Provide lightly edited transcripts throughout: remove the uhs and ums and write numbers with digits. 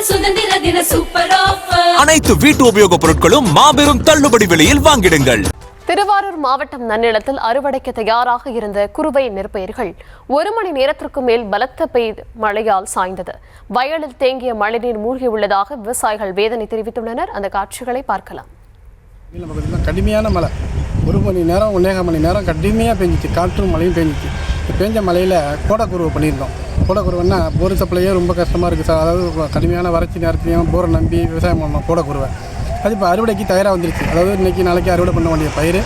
சுதந்திர தின super offer. அனைத்து வீட்டு உபயோகப் பொருட்களும் மாபெரும் தள்ளுபடி விலையில் வாங்கிடுங்கள். திருவாரூர் மாவட்டம் நன்னிலத்தில் அறுவடைக்கு தயாராக இருந்த குறுவை நெற்பயிர்கள் 1 மணி நேரத்திற்கு மேல் பலத்த பெய்த மழையால் சாய்ந்தது. வயலில் தேங்கிய மழைநீர் மூழ்கியுள்ளதாக விவசாயிகள் வேதனை தெரிவித்துள்ளனர். அந்த காட்சிகளை பார்க்கலாம். கடுமையான மழை 1 மணி நேரம் 1.5 மணி நேரம் கடுமையாக பெஞ்சிச்சு. காற்றும் மழையும் பெஞ்சிச்சு. பெஞ்ச மழையில் கோடக்குருவை பண்ணியிருந்தோம். கோடக்குருவைன்னா போர் சப்ளையே ரொம்ப கஷ்டமாக இருக்குது சார். அதாவது கடுமையான வறட்சி நேரத்துலையும் போரை நம்பி விவசாயம் பண்ணோம். கோடக்குருவை அது இப்போ அறுவடைக்கு தயாராக வந்துருச்சு. அதாவது இன்றைக்கி நாளைக்கு அறுவடை பண்ண வேண்டிய பயிர்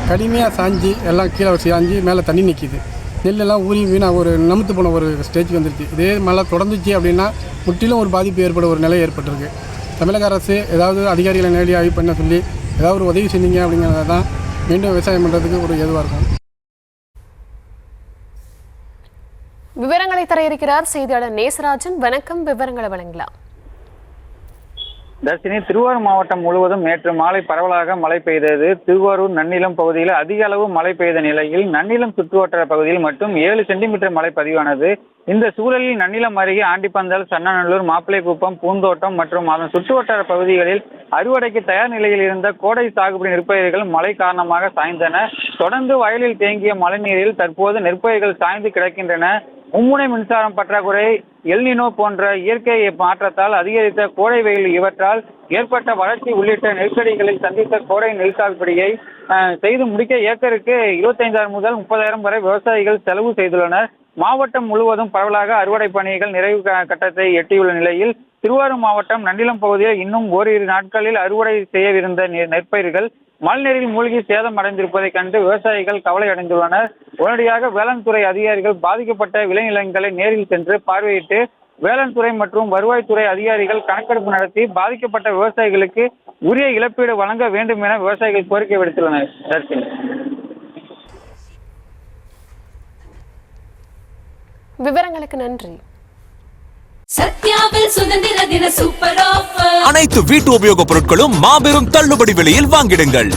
கடுமையாக சாஞ்சி எல்லாம் கீழே சாஞ்சி மேலே தண்ணி நிற்கிது. நெல்லெல்லாம் ஊறி வீணாக ஒரு நமுத்து போன ஒரு ஸ்டேஜுக்கு வந்துருச்சு. இதே மழை தொடர்ந்துச்சு அப்படின்னா முற்றிலும் ஒரு பாதிப்பு ஏற்பட ஒரு நிலை ஏற்பட்டிருக்கு. தமிழக அரசு ஏதாவது அதிகாரிகளை நேரடி ஆய்வு பண்ண சொல்லி ஏதாவது ஒரு உதவி செஞ்சீங்க அப்படிங்கிறத தான் மீண்டும் விவசாயம் பண்ணுறதுக்கு ஒரு எதுவாக இருக்கும். விவரங்களை தர இருக்கிறார் செய்தியாளர் நேசராஜன். வணக்கம், விவரங்களை வழங்கலாம். தர்ஷினி, திருவாரூர் மாவட்டம் முழுவதும் நேற்று மாலை பரவலாக மழை பெய்தது. திருவாரூர் நன்னிலம் பகுதியில் அதிக அளவு மழை பெய்த நிலையில் நன்னிலம் சுற்றுவட்டார பகுதியில் மட்டும் 7 சென்டிமீட்டர் மழை பதிவானது. இந்த சூழலில் நன்னிலம் அருகே ஆண்டிப்பந்தல், சன்னநல்லூர், மாப்பிள்ளைக்குப்பம், பூந்தோட்டம் மற்றும் அதன் சுற்றுவட்டார பகுதிகளில் அறுவடைக்கு தயார் நிலையில் இருந்த கோடை சாகுபடி நெற்பயிர்கள் மழை காரணமாக சாய்ந்தன. தொடர்ந்து வயலில் தேங்கிய மழைநீரில் தற்போது நெற்பயிர்கள் சாய்ந்து கிடக்கின்றன. மும்முனை மின்சாரம் பற்றாக்குறை, எல்னினோ போன்ற இயற்கை மாற்றத்தால் அதிகரித்த கோடை வெயில் இவற்றால் ஏற்பட்ட வறட்சி உள்ளிட்ட நெருக்கடிகளை சந்தித்த கோடை நெல் சாகுபடியை செய்து முடிக்க ஏக்கருக்கு 25,000 முதல் 30,000 வரை விவசாயிகள் செலவு செய்துள்ளனர். மாவட்டம் முழுவதும் பரவலாக அறுவடை பணிகள் நிறைவு கட்டத்தை எட்டியுள்ள நிலையில் திருவாரூர் மாவட்டம் நன்னிலம் பகுதியில் இன்னும் ஓரிரு நாட்களில் அறுவடை செய்யவிருந்த நெற்பயிர்கள் மழைநீரில் மூழ்கி சேதம் அடைந்திருப்பதை கண்டு விவசாயிகள் கவலை அடைந்துள்ளனர். உடனடியாக வேளாண் துறை அதிகாரிகள் பாதிக்கப்பட்ட விளைநிலங்களை நேரில் சென்று பார்வையிட்டு வேளாண் துறை மற்றும் வருவாய்த்துறை அதிகாரிகள் கணக்கெடுப்பு நடத்தி பாதிக்கப்பட்ட விவசாயிகளுக்கு உரிய இழப்பீடு வழங்க வேண்டும் என விவசாயிகள் கோரிக்கை விடுத்துள்ளனர். விவரங்களுக்கு நன்றி. சத்யாவில் சுதந்திர தின சூப்பர் ஆஃபர். அனைத்து வீட்டு உபயோகப் பொருட்களும் மாபெரும் தள்ளுபடி விலையில் வாங்கிடுங்கள்.